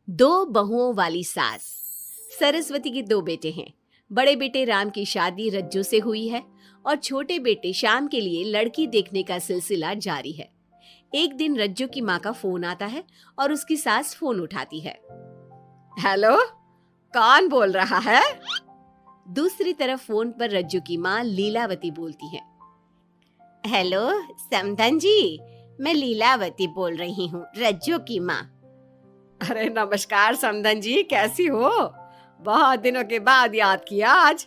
दो बहुओं वाली सास। सरस्वती के दो बेटे हैं। बड़े बेटे राम की शादी रज्जू से हुई है और छोटे बेटे श्याम के लिए लड़की देखने का सिलसिला जारी है। एक दिन रज्जू की माँ का फोन आता है और उसकी सास फोन उठाती है। हेलो, कौन बोल रहा है? दूसरी तरफ फोन पर रज्जू की माँ लीलावती बोलती है। हेलो समधन जी, मैं लीलावती बोल रही हूँ, रज्जू की माँ। अरे नमस्कार समधन जी, कैसी हो? बहुत दिनों के बाद याद किया आज।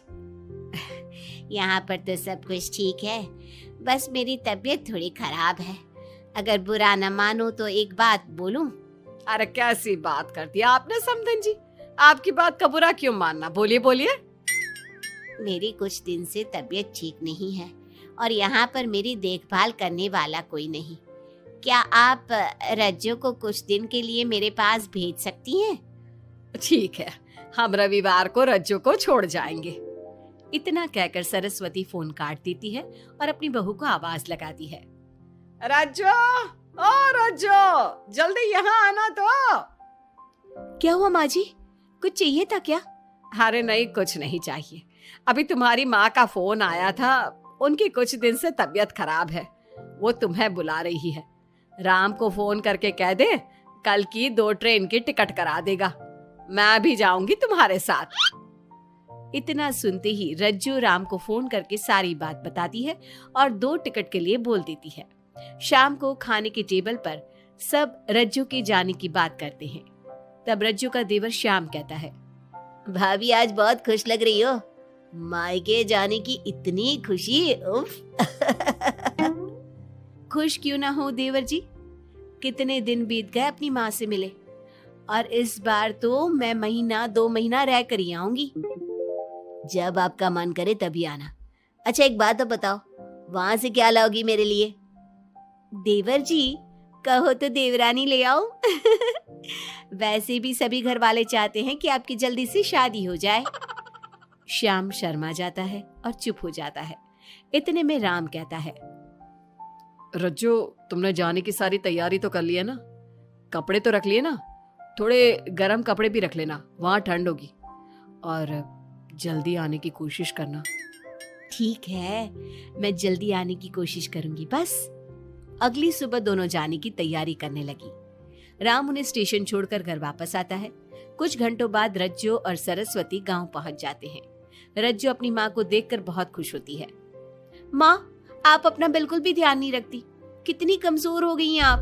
यहाँ पर तो सब कुछ ठीक है, बस मेरी तबीयत थोड़ी खराब है। अगर बुरा न मानो तो एक बात बोलूं? अरे कैसी बात कर दी आपने समधन जी, आपकी बात का बुरा क्यों मानना, बोलिए बोलिए। मेरी कुछ दिन से तबीयत ठीक नहीं है और यहाँ पर मेरी देखभाल करने वाला कोई नहीं। क्या आप रज्जू को कुछ दिन के लिए मेरे पास भेज सकती हैं? ठीक है, हम रविवार को रज्जू को छोड़ जाएंगे। इतना कहकर सरस्वती फोन काट देती है और अपनी बहू को आवाज लगाती है। रज्जू, ओ रज्जू, जल्दी यहाँ आना तो। क्या हुआ माँ जी, कुछ चाहिए था क्या? अरे नहीं, कुछ नहीं चाहिए। अभी तुम्हारी माँ का फोन आया था, उनकी कुछ दिन से तबीयत खराब है, वो तुम्हें बुला रही है। राम को फोन करके कह दे कल की 2 ट्रेन की टिकट करा देगा, मैं भी जाऊंगी तुम्हारे साथ। इतना सुनते ही रज्जू राम को फोन करके सारी बात बताती है और 2 टिकट के लिए बोल देती है। शाम को खाने के टेबल पर सब रज्जू के जाने की बात करते हैं। तब रज्जू का देवर श्याम कहता है, भाभी आज बहुत खुश लग रही हो, मायके जाने की इतनी खुशी, उफ। खुश क्यों ना हो देवर जी, कितने दिन बीत गए अपनी माँ से मिले, और इस बार तो मैं 1-2 महीना रह कर ही आऊंगी। जब आपका मन करे तभी आना। अच्छा एक बात तो बताओ, वहां से क्या लाओगी मेरे लिए? देवर जी, कहो तो देवरानी ले आओ। वैसे भी सभी घर वाले चाहते हैं कि आपकी जल्दी से शादी हो जाए। श्याम शर्मा जाता है और चुप हो जाता है। इतने में राम कहता है, रज्जू, तुमने जाने की सारी तैयारी तो कर ली है ना? कपड़े तो रख लिए ना? थोड़े गर्म कपड़े भी रख लेना, वहां ठंड होगी, और जल्दी आने की कोशिश करना। ठीक है, मैं जल्दी आने की कोशिश करूंगी बस। अगली सुबह दोनों जाने की तैयारी करने लगी। राम उन्हें स्टेशन छोड़कर घर वापस आता है। कुछ घंटों बाद रज्जू और सरस्वती गांव पहुंच जाते हैं। रज्जू अपनी माँ को देखकर बहुत खुश होती है। माँ, आप अपना बिल्कुल भी ध्यान नहीं रखती, कितनी कमजोर हो गई हैं आप।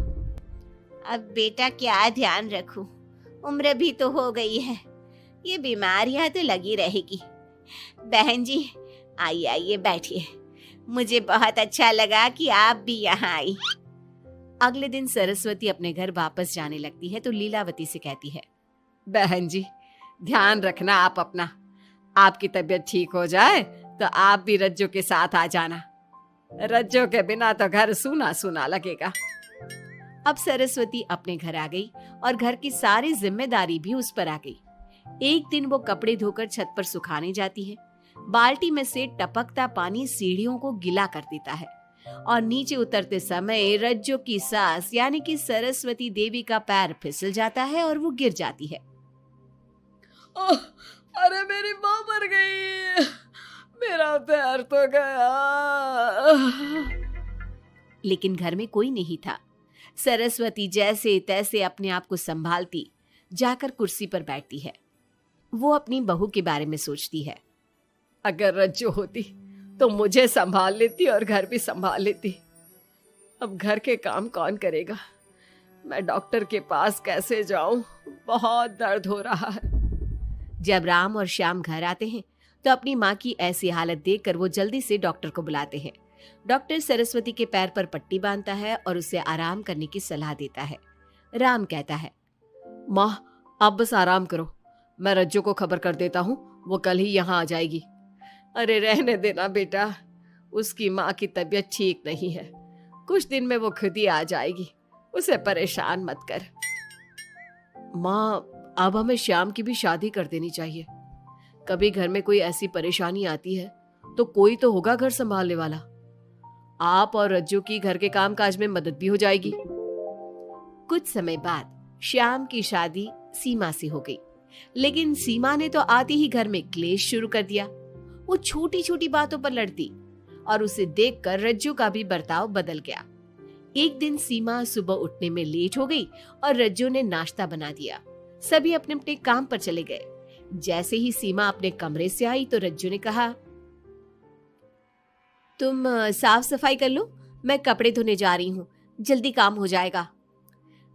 अब बेटा क्या ध्यान रखूं, उम्र भी तो हो गई है, ये बीमारियां तो लगी रहेगी। बहन जी आइए आइए बैठिए, मुझे बहुत अच्छा लगा कि आप भी यहाँ आई। अगले दिन सरस्वती अपने घर वापस जाने लगती है तो लीलावती से कहती है, बहन जी ध्यान रखना आप अपना, आपकी तबीयत ठीक हो जाए तो आप भी रज्जू के साथ आ जाना, रज्जू के बिना तो घर सूना सूना लगेगा। अब सरस्वती अपने घर आ गई और घर की सारी जिम्मेदारी भी उस पर आ गई। एक दिन वो कपड़े धोकर छत पर सुखाने जाती है। बाल्टी में से टपकता पानी सीढ़ियों को गीला कर देता है और नीचे उतरते समय रज्जू की सास यानी कि सरस्वती देवी का पैर फिसल जाता है और वो गिर जाती है। ओह, अरे मेरी माँ मर गई, मेरा पैर तो गया। लेकिन घर में कोई नहीं था। सरस्वती जैसे तैसे अपने आप को संभालती जाकर कुर्सी पर बैठती है। वो अपनी बहू के बारे में सोचती है, अगर रज्जू होती तो मुझे संभाल लेती और घर भी संभाल लेती। अब घर के काम कौन करेगा? मैं डॉक्टर के पास कैसे जाऊं? बहुत दर्द हो रहा है। जब राम और श्याम घर आते हैं तो अपनी माँ की ऐसी हालत देखकर वो जल्दी से डॉक्टर को बुलाते हैं। डॉक्टर सरस्वती के पैर पर पट्टी बांधता है और उसे आराम करने की सलाह देता है। राम कहता है, माँ आप बस आराम करो, मैं रज्जू को खबर कर देता हूँ, वो कल ही यहाँ आ जाएगी। अरे रहने देना बेटा, उसकी माँ की तबीयत ठीक नहीं है, कुछ दिन में वो खुद ही आ जाएगी, उसे परेशान मत कर। माँ अब हमें श्याम की भी शादी कर देनी चाहिए, कभी घर में कोई ऐसी परेशानी आती है तो कोई तो होगा घर संभालने वाला। आप और रज्जू की घर के काम काज में मदद भी हो जाएगी। कुछ समय बाद श्याम की शादी सीमा से हो गई। लेकिन सीमा ने तो आते ही घर में क्लेश शुरू कर दिया। वो छोटी छोटी बातों पर लड़ती और उसे देखकर रज्जू का भी बर्ताव बदल गया। एक दिन सीमा सुबह उठने में लेट हो गई और रज्जू ने नाश्ता बना दिया। सभी अपने अपने काम पर चले गए। जैसे ही सीमा अपने कमरे से आई तो रज्जू ने कहा, तुम साफ सफाई कर लो, मैं कपड़े धोने जा रही हूँ, जल्दी काम हो जाएगा।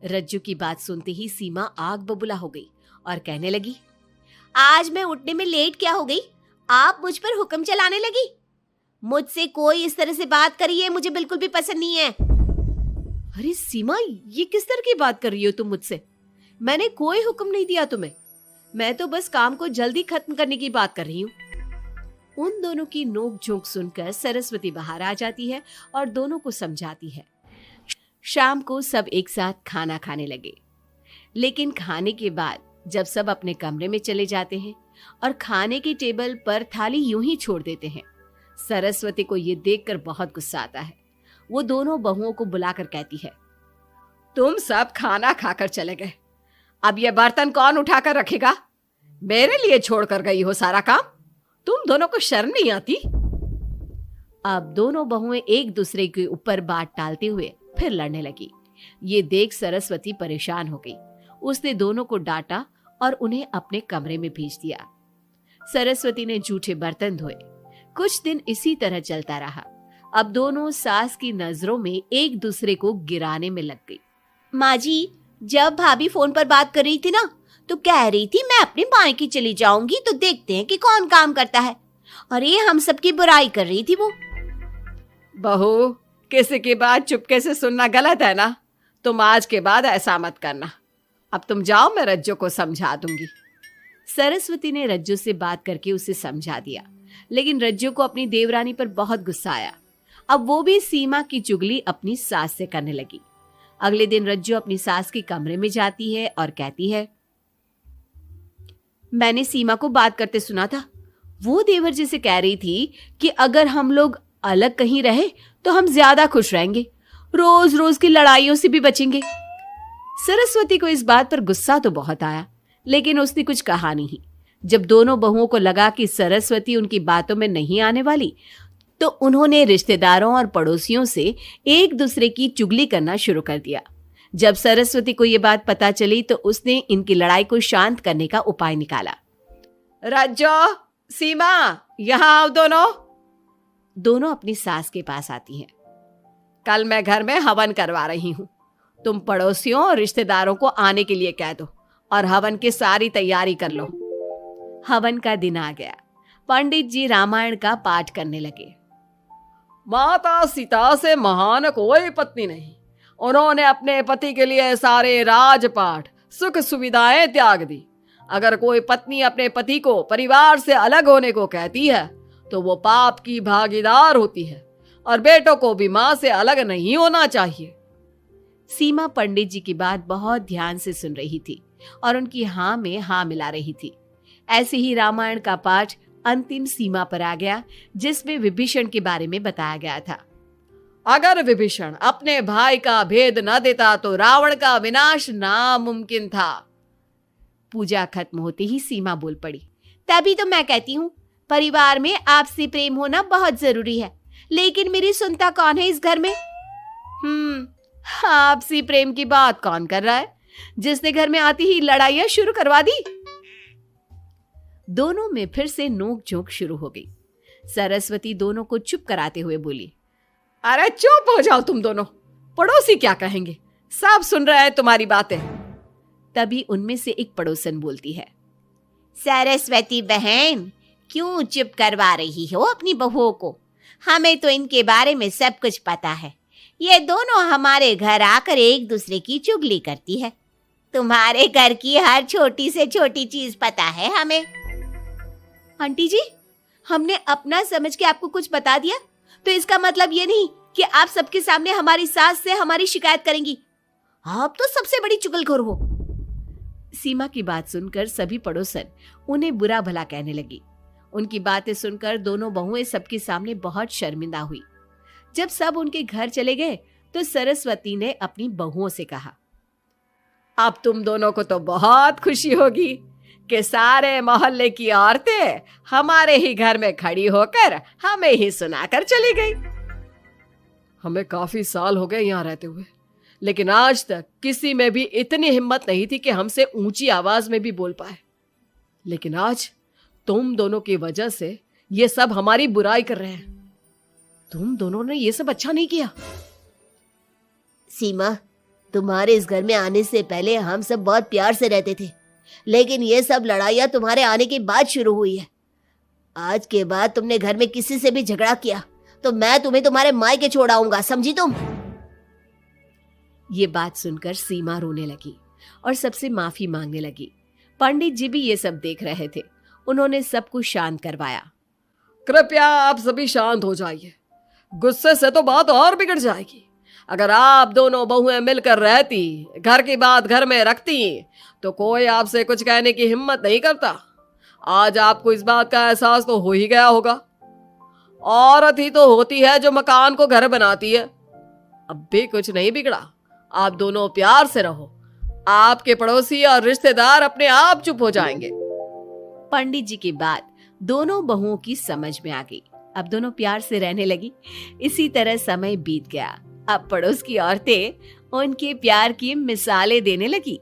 रज्जू की बात सुनते ही सीमा आग बबूला हो गई और कहने लगी, आज मैं उठने में लेट क्या हो गई? आप मुझ पर हुक्म चलाने लगी। मुझसे कोई इस तरह से बात करी है मुझे बिल्कुल भी पसंद नहीं है। अरे सीमा, ये किस तरह की बात कर रही हो तुम मुझसे? मैंने कोई हुक्म नहीं दिया तुम्हें। मैं तो बस काम को जल्दी खत्म करने की बात कर रही हूँ। उन दोनों की नोक झोंक सुनकर सरस्वती बाहर आ जाती है और दोनों को समझाती है। शाम को सब एक साथ खाना खाने लगे। लेकिन खाने के बाद जब सब अपने कमरे में चले जाते हैं और खाने की टेबल पर थाली यूं ही छोड़ देते हैं, सरस्वती को ये देखकर बहुत गुस्सा आता है। वो दोनों बहुओं को बुलाकर कहती है, तुम सब खाना खाकर चले गए, अब ये बर्तन कौन उठाकर रखेगा? मेरे लिए छोड़कर गई हो सारा काम। तुम दोनों को शर्म नहीं आती? अब दोनों बहुएं एक दूसरे के ऊपर बात टालते हुए फिर लड़ने लगी। ये देख सरस्वती परेशान हो गई। उसने दोनों को डांटा और उन्हें अपने कमरे में भेज दिया। सरस्वती ने जूठे बर्तन धोए। कुछ दिन इसी तरह चलता रहा। अब दोनों सास की नजरों में एक दूसरे को गिराने में लग गई। माँ जी, जब भाभी फोन पर बात कर रही थी ना, तो कह रही थी मैं अपने मायके चली जाऊंगी तो देखते हैं कि कौन काम करता है। और ये हम सबकी बुराई कर रही थी वो। बहू, किसी की बात चुपके से सुनना गलत है ना। तुम आज के बाद ऐसा मत करना। अब तुम जाओ, मैं रज्जू को समझा दूंगी। सरस्वती ने रज्जू से बात करके उसे समझा दिया। लेकिन रज्जू को अपनी देवरानी पर बहुत गुस्सा आया। अब वो भी सीमा की चुगली अपनी सास से करने लगी। अगले दिन रज्जू अपनी सास के कमरे में जाती है और कहती है, मैंने सीमा को बात करते सुना था। वो देवर जी से कह रही थी कि अगर हम लोग अलग कहीं रहे तो हम ज्यादा खुश रहेंगे, रोज रोज की लड़ाइयों से भी बचेंगे। सरस्वती को इस बात पर गुस्सा तो बहुत आया, लेकिन उसने कुछ कहा नहीं। जब दोनों बहुओं को लगा कि सरस्वती उनकी बातों में नहीं आने वाली, तो उन्होंने रिश्तेदारों और पड़ोसियों से एक दूसरे की चुगली करना शुरू कर दिया। जब सरस्वती को ये बात पता चली तो उसने इनकी लड़ाई को शांत करने का उपाय निकाला। रज्जो, सीमा, यहाँ आओ दोनों। दोनों अपनी सास के पास आती हैं। कल मैं घर में हवन करवा रही हूँ। तुम पड़ोसियों और रिश्तेदारों को आने के लिए कह दो और हवन की सारी तैयारी कर लो। हवन का दिन आ गया। पंडित जी रामायण का पाठ करने लगे। माता सीता से महान कोई पत्नी नहीं। उन्होंने अपने पति के लिए सारे राजपाट, सुख सुविधाएं त्याग दी। अगर कोई पत्नी अपने पति को परिवार से अलग होने को कहती है तो वो पाप की भागीदार होती है और बेटों को भी मां से अलग नहीं होना चाहिए। सीमा पंडित जी की बात बहुत ध्यान से सुन रही थी और उनकी हाँ में हाँ मिला रही थी। ऐसे ही रामायण का पाठ अंतिम सीमा पर आ गया, जिसमें विभीषण के बारे में बताया गया था। अगर विभीषण अपने भाई का भेद न देता तो रावण का विनाश नामुमकिन था। पूजा खत्म होते ही सीमा बोल पड़ी, तभी तो मैं कहती हूँ परिवार में आपसी प्रेम होना बहुत जरूरी है। लेकिन मेरी सुनता कौन है इस घर में? आपसी प्रेम की बात कौन कर रहा है, जिसने घर में आती ही लड़ाइयां शुरू करवा दी। दोनों में फिर से नोक झोंक शुरू हो गई। सरस्वती दोनों को चुप कराते हुए बोली, अरे चुप हो जाओ तुम दोनों, पड़ोसी क्या कहेंगे, सब सुन रहे हैं तुम्हारी बातें। तभी उनमें से एक पड़ोसन बोलती है, सरस्वती बहन, क्यों चुप करवा रही हो अपनी बहुओं को? हमें तो इनके बारे में सब कुछ पता है। ये दोनों हमारे घर आकर एक दूसरे की चुगली करती है। तुम्हारे घर की हर छोटी से छोटी चीज पता है हमें। आंटी जी, हमने अपना समझ के आपको कुछ बता दिया तो इसका मतलब ये नहीं कि आप सबके सामने हमारी सास से हमारी शिकायत करेंगी। आप तो सबसे बड़ी चुगलखोर हो। सीमा की बात सुनकर सभी पड़ोसन उन्हें बुरा भला कहने लगी। उनकी बातें सुनकर दोनों बहुएं सबके सामने बहुत शर्मिंदा हुई। जब सब उनके घर चले गए तो सरस्वती ने अपनी बहुओं से कहा, अब तुम दोनों को तो बहुत खुशी होगी कि सारे मोहल्ले की औरतें हमारे ही घर में खड़ी होकर हमें ही सुनाकर चली गई। हमें काफी साल हो गए यहाँ रहते हुए, लेकिन आज तक किसी में भी इतनी हिम्मत नहीं थी कि हमसे ऊंची आवाज में भी बोल पाए। लेकिन आज तुम दोनों की वजह से ये सब हमारी बुराई कर रहे हैं। तुम दोनों ने ये सब अच्छा नहीं किया। सीमा, तुम्हारे इस घर में आने से पहले हम सब बहुत प्यार से रहते थे, लेकिन ये सब लड़ाइयाँ तुम्हारे आने के बाद शुरू हुई है। आज के बाद तुमने घर में किसी से भी झगड़ा किया तो मैं तुम्हें तुम्हारे मायके छोड़ आऊंगा, समझी तुम? ये बात सुनकर सीमा रोने लगी और सबसे माफी मांगने लगी। पंडित जी भी ये सब देख रहे थे। उन्होंने सबको शांत करवाया। कृपया आप सभी शांत हो जाइए, गुस्से से तो बात और बिगड़ जाएगी। अगर आप दोनों बहुएं मिलकर रहती, घर की बात घर में रखती, तो कोई आपसे कुछ कहने की हिम्मत नहीं करता। आज आपको इस बात का एहसास तो हो ही गया होगा। औरत ही तो होती है जो मकान को घर बनाती है। अब भी कुछ नहीं बिगड़ा, आप दोनों प्यार से रहो। आपके पड़ोसी और रिश्तेदार अपने आप चुप हो जाएंगे। पंडित जी की बात दोनों बहुओं की समझ में आ गई। अब दोनों प्यार से रहने लगी। इसी तरह समय बीत गया। अब पड़ोस की औरतें उनके प्यार की मिसालें देने लगी।